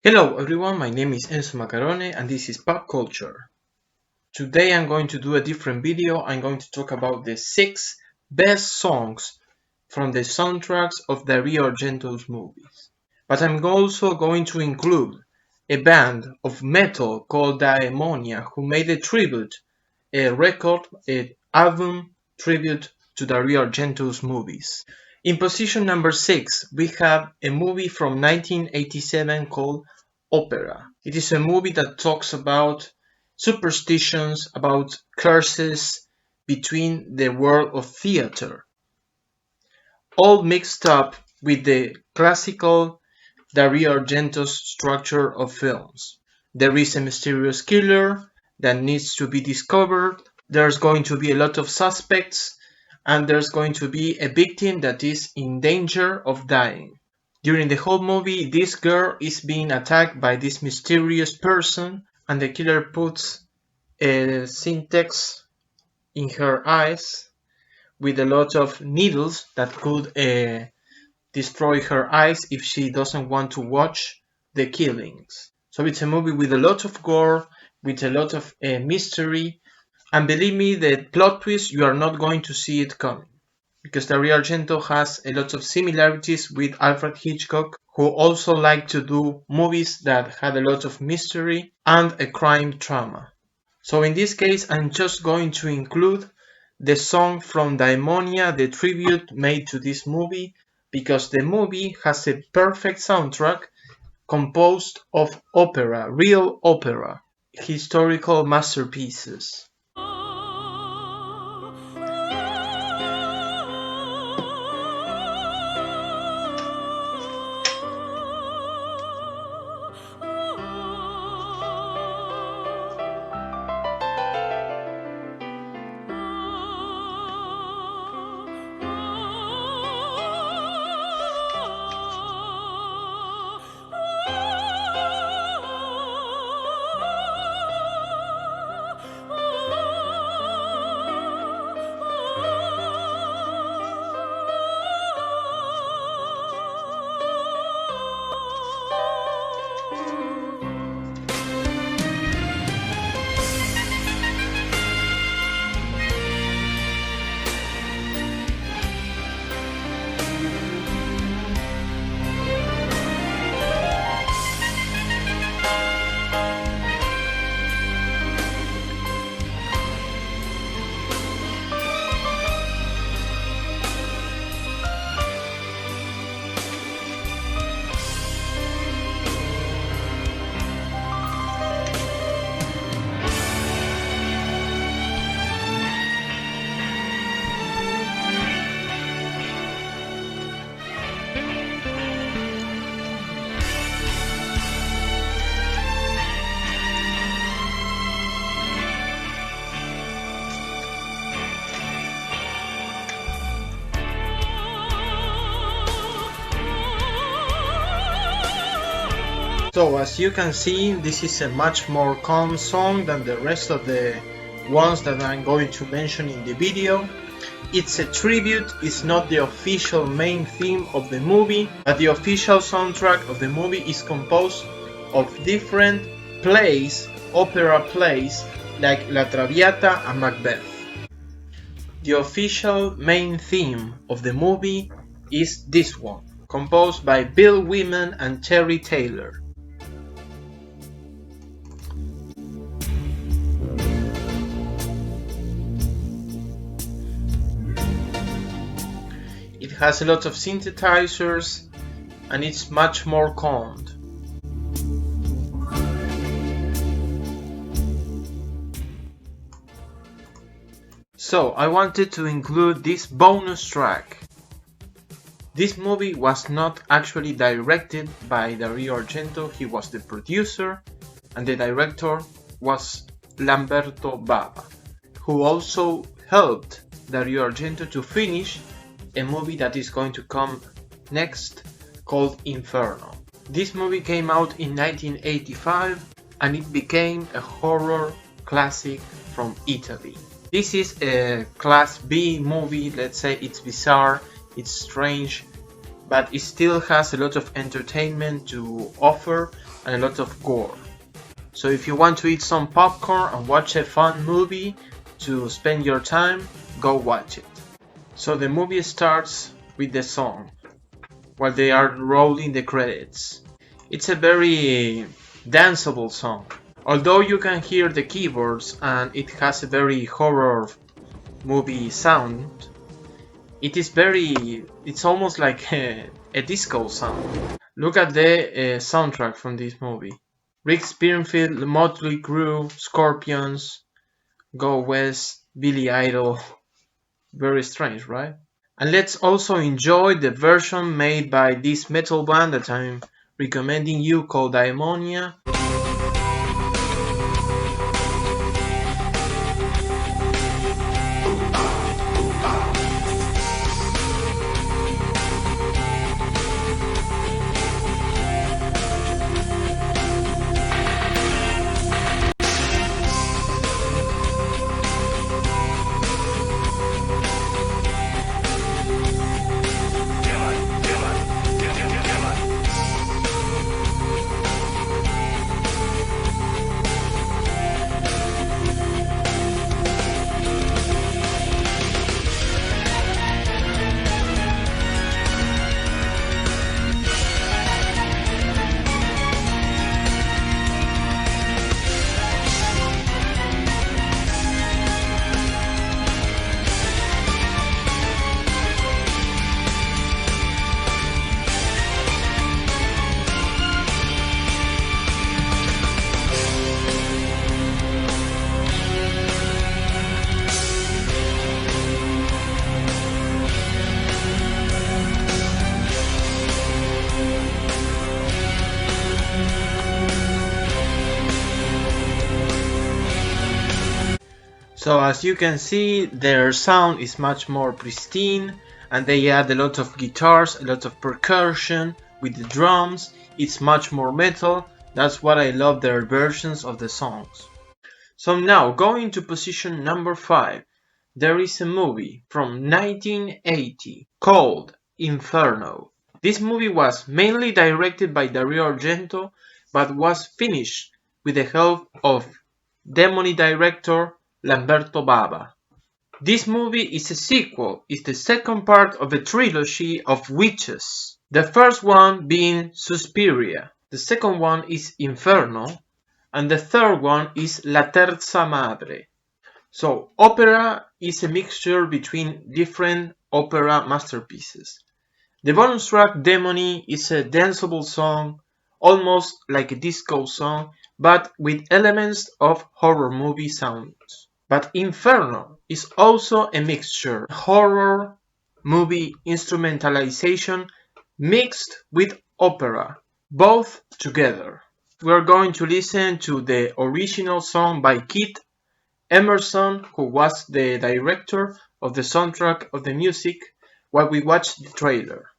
Hello everyone, my name is Enzo Macarone and this is Pop Culture. Today I'm going to do a different video. I'm going to talk about the 6 best songs from the soundtracks of Dario Argento's movies. But I'm also going to include a band of metal called Ammonia who made a tribute, an album tribute to Dario Argento's movies. In position number 6, we have a movie from 1987 called Opera. It is a movie that talks about superstitions, about curses between the world of theater, all mixed up with the classical Dario Argento's structure of films. There is a mysterious killer that needs to be discovered, there's going to be a lot of suspects, and there's going to be a victim that is in danger of dying. During the whole movie, this girl is being attacked by this mysterious person, and the killer puts a syntax in her eyes with a lot of needles that could destroy her eyes if she doesn't want to watch the killings. So it's a movie with a lot of gore, with a lot of mystery, and believe me, the plot twist, you are not going to see it coming. Because Dario Argento has a lot of similarities with Alfred Hitchcock, who also liked to do movies that had a lot of mystery and a crime drama. So in this case, I'm just going to include the song from Ammonia, the tribute made to this movie, because the movie has a perfect soundtrack composed of opera, real opera, historical masterpieces. So as you can see, this is a much more calm song than the rest of the ones that I'm going to mention in the video. It's a tribute, it's not the official main theme of the movie, but the official soundtrack of the movie is composed of different plays, opera plays, like La Traviata and Macbeth. The official main theme of the movie is this one, composed by Bill Wyman and Terry Taylor. It has a lot of synthesizers and it's much more calmed. So I wanted to include this bonus track. This movie was not actually directed by Dario Argento, he was the producer, and the director was Lamberto Bava, who also helped Dario Argento to finish a movie that is going to come next called Inferno. This movie came out in 1985 and it became a horror classic from Italy. This is a class B movie, let's say it's bizarre, it's strange, but it still has a lot of entertainment to offer and a lot of gore. So if you want to eat some popcorn and watch a fun movie to spend your time, go watch it. So the movie starts with the song while they are rolling the credits. It's a very danceable song. Although you can hear the keyboards and it has a very horror movie sound, it's almost like a disco sound. Look at the soundtrack from this movie. Rick Springfield, Motley Crue, Scorpions, Go West, Billy Idol. Very strange, right? And let's also enjoy the version made by this metal band that I'm recommending you called Ammonia. So as you can see, their sound is much more pristine and they add a lot of guitars, a lot of percussion with the drums. It's much more metal. That's what I love their versions of the songs. So now going to position number 5, there is a movie from 1980 called Inferno. This movie was mainly directed by Dario Argento but was finished with the help of Demoni director Lamberto Bava. This movie is a sequel, it's the second part of a trilogy of witches. The first one being Suspiria, the second one is Inferno, and the third one is La Terza Madre. So opera is a mixture between different opera masterpieces. The bonus track Demoni is a danceable song, almost like a disco song, but with elements of horror movie sounds. But Inferno is also a mixture, horror movie instrumentalization mixed with opera, both together. We're going to listen to the original song by Keith Emerson, who was the director of the soundtrack of the music, while we watch the trailer.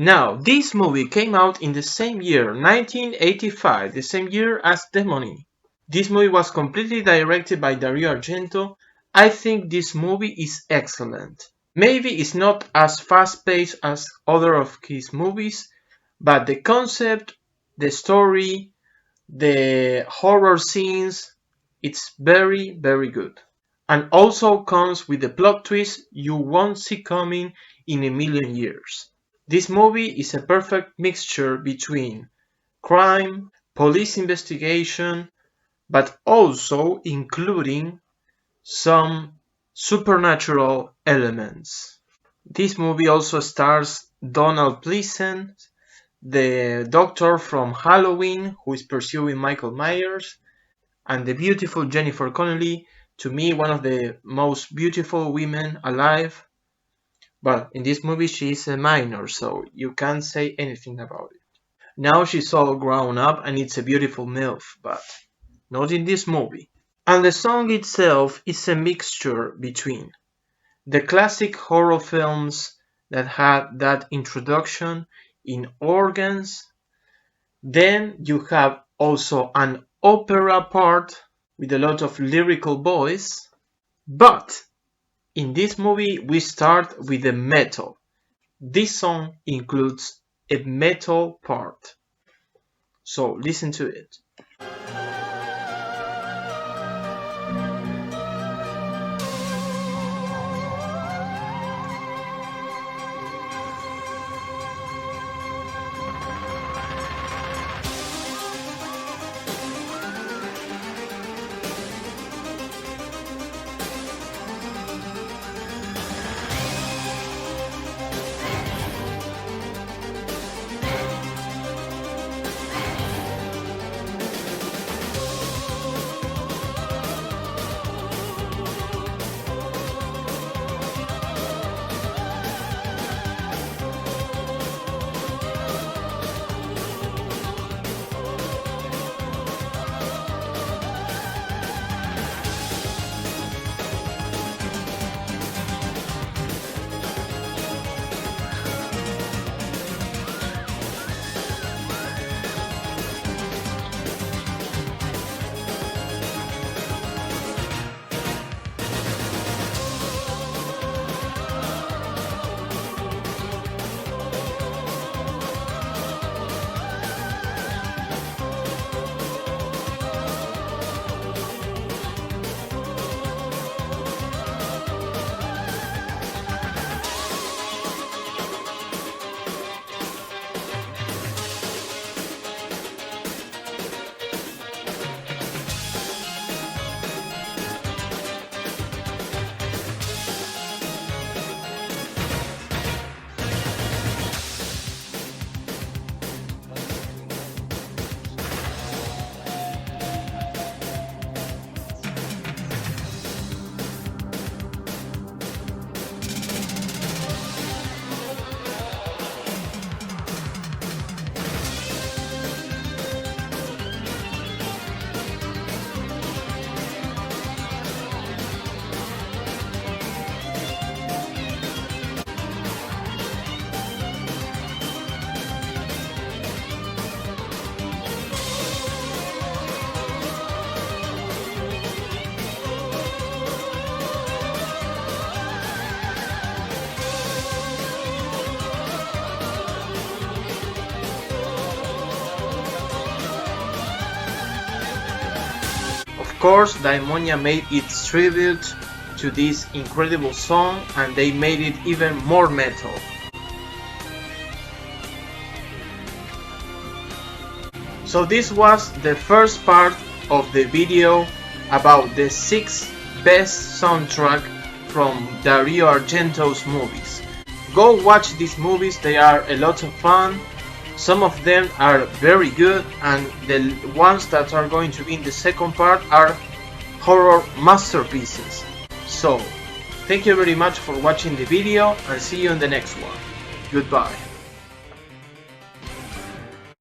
Now, this movie came out in the same year, 1985, the same year as Ammonia. This movie was completely directed by Dario Argento. I think this movie is excellent. Maybe it's not as fast-paced as other of his movies, but the concept, the story, the horror scenes, it's very, very good. And also comes with a plot twist you won't see coming in a million years. This movie is a perfect mixture between crime, police investigation, but also including some supernatural elements. This movie also stars Donald Pleasence, the doctor from Halloween who is pursuing Michael Myers, and the beautiful Jennifer Connelly, to me one of the most beautiful women alive. But in this movie she is a minor, so you can't say anything about it. Now she's all grown up and it's a beautiful MILF, but not in this movie. And the song itself is a mixture between the classic horror films that had that introduction in organs. Then you have also an opera part with a lot of lyrical voice. But in this movie we start with the metal. This song includes a metal part. So listen to it. Of course, the Ammonia made its tribute to this incredible song and they made it even more metal. So this was the first part of the video about the 6 best soundtrack from Dario Argento's movies. Go watch these movies, they are a lot of fun. Some of them are very good and the ones that are going to be in the second part are horror masterpieces. So, thank you very much for watching the video and see you in the next one. Goodbye.